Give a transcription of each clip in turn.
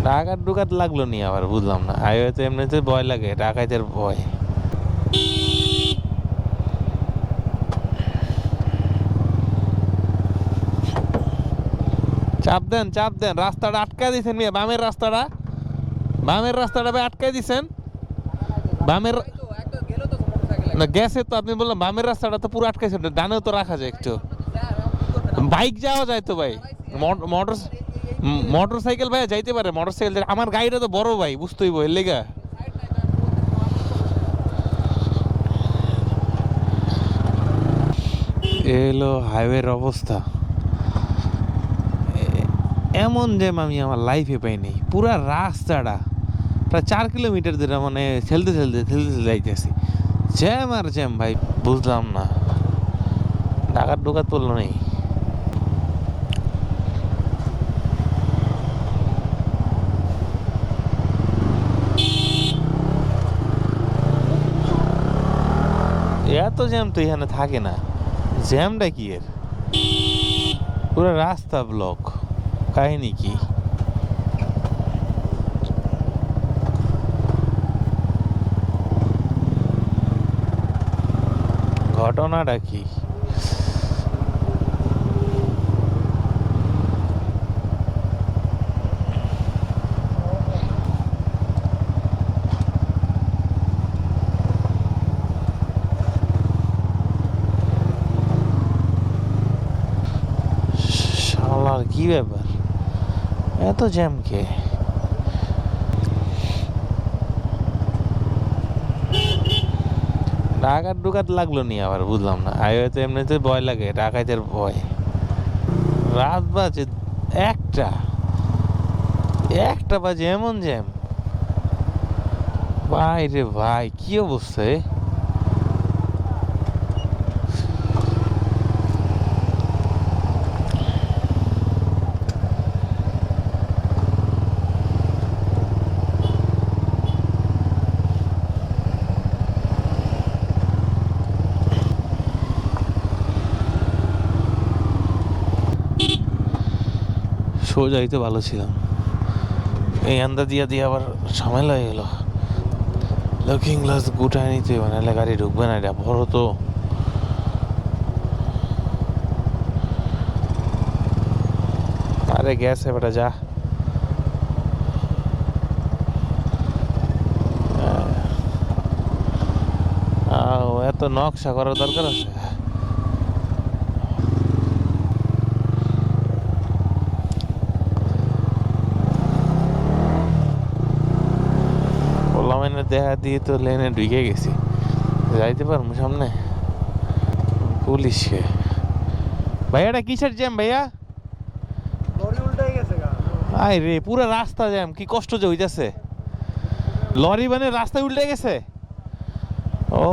ডাকাত ডুকাত লাগলো নি আবার, বুঝলাম না। হাইওয়েতে এমনিতে ভয় লাগে, ডাকাতের ভয়। চাপ দেন, চাপ দেন, রাস্তাটা আটকায় দিচ্ছেন মিয়া, বামের রাস্তাটা, বামের রাস্তাটা ভাই আটকায় দিচ্ছেন। বামের না গেছে তো, আপনি বললাম বামের রাস্তাটা তো পুরো আটকাইছেন, ডানেও তো রাখা যায় একটু, বাইক যাওয়া যায় তো ভাই। মোটর মোটর সাইকেল ভাই যাইতে পারে, মোটর সাইকেল। আমার গাড়িটা তো বড় ভাই, বুঝতেই বই লেগা। এলো হাইওয়ের অবস্থা, এমন জ্যাম আমি আমার লাইফে পাইনি। পুরা রাস্তাটা প্রায় 4 কিলোমিটার ধরে মানে ঠেলতে ঠেলতে ঠেলতে ঠেলতে যাইতেছি, জ্যাম আর জ্যাম ভাই, বুঝলাম না। ডাকাত ডোকাত পড়লো নেই। এত জ্যাম তো এখানে থাকে না, জ্যামটা কি এর, পুরো রাস্তা ব্লক, কাহিনী কি? ঘটনাটা কি? শালার কি ব্যাপার, এত জ্যাম কে? ডাকাত ডুকাত লাগলো নি আবার, বুঝলাম না। হাইওয়েতে এমনিতে ভয় লাগে, ডাকাতের ভয়। রাত বাজে একটা, একটা বাজে এমন জ্যাম ভাই রে ভাই, কি অবস্থা! সোজাই তো ভালো ছিলাম, এই আন্দা দিয়া দিয়ে আবার ঝামেলা হয়ে গেল। লুকিং গ্লাস গুটায় নিতে মানে গাড়ি ঢুকবে না, এটা বড় তো। আরে গেছে বেটা, যা। এত নকশা করার দরকার আছে? দেখা দিয়ে তো লেনে ঢুকে গেছি, যাইতে পারবো সামনে? পুলিশকে ভাইয়া, এটা কিসের জ্যাম ভাইয়া? আয় রে, পুরো রাস্তা জ্যাম, কি কষ্ট যে হইতাছে। লরি মানে রাস্তায় উল্টে গেছে? ও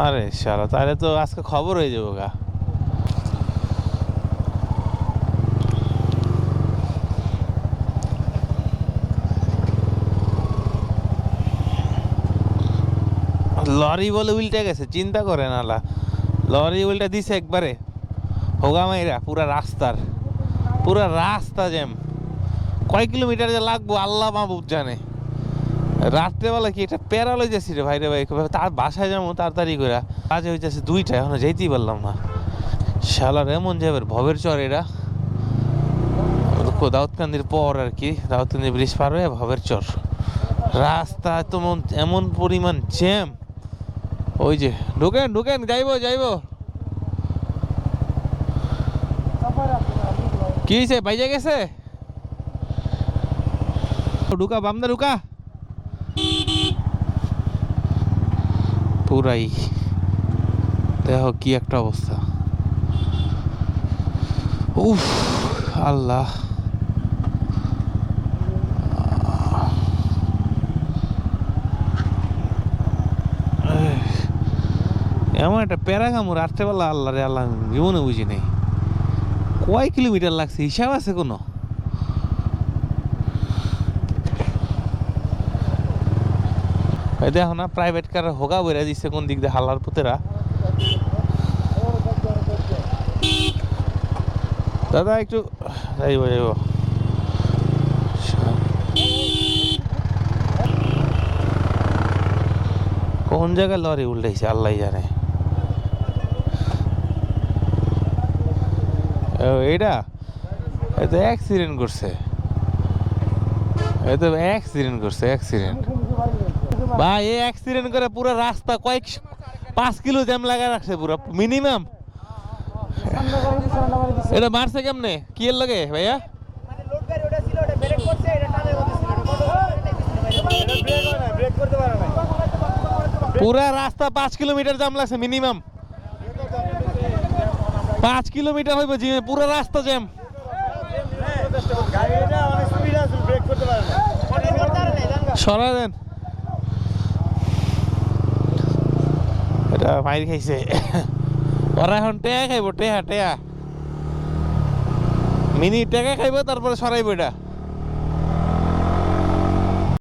আরে শালা, তাহলে তো আজকে খবর হয়ে যাবো গা। লরি বলে উল্টে গেছে, চিন্তা করে না, লরি উল্টে দিছে একবারে হোগা মাইরা। পুরা রাস্তা জ্যাম, কয় কিলোমিটার যে লাগবো আল্লাহ মাহবুব জানে। রাত্রেবেলা কি এটা প্যারা লই যাচ্ছি রে ভাই রে ভাই, তার বাসায় যাবো তাড়াতাড়ি করে, কাজে হইতেছে 2টা, এখনো যেতেই পারলাম না। শালার এমন যাবে ভবের চর এটা, দাউদকান্দির পর আর কি, দাউদকান্দি ব্রিজ পার হয়ে ভবের চর। রাস্তা তো এমন পরিমাণ জ্যাম। ওই যে ঢুকেন ঢুকেন, যাইবো যাইবো। কি হয়েছে, বাইজে গেছে? ঢুকা বামদা, ঢুকা। পুরাই দেখো কি একটা অবস্থা, উফ আল্লাহ। এমন একটা প্যারাগামু রাত্রেবেলা, আল্লাহ রে আল্লাহ, জীবনে বুঝি নেই। কয় কিলোমিটার লাগছে হিসাব আছে কোনো? এই দেখো না প্রাইভেট কার হোগা বইরা দিচ্ছে কোন দিক দিয়ে হাল্লার পুতেরা। দাদা একটু যাইব যাইব কোন জায়গায় লরি উল্টাইছে আল্লাহ জানে। এইটা এটা অ্যাক্সিডেন্ট করছে, এটা অ্যাক্সিডেন্ট করছে অ্যাক্সিডেন্ট ভাই। এই অ্যাক্সিডেন্ট করে পুরো রাস্তা 5 কিলো জ্যাম লাগা রাখছে পুরো মিনিমাম। এটা মারছে কেমনে কি এর লাগে ভাইয়া? পুরা রাস্তা 5 কিলোমিটার জ্যাম লাগছে মিনিমাম, 5 কিলোমিটার হইব জি পুরো রাস্তা জ্যাম। সরা দেন, এটা মাইর খাইছে ওরা এখন টেয়া খাইব, টেয়া টেয়া মিনি টেকা খাইব তারপরে সরাইব এটা।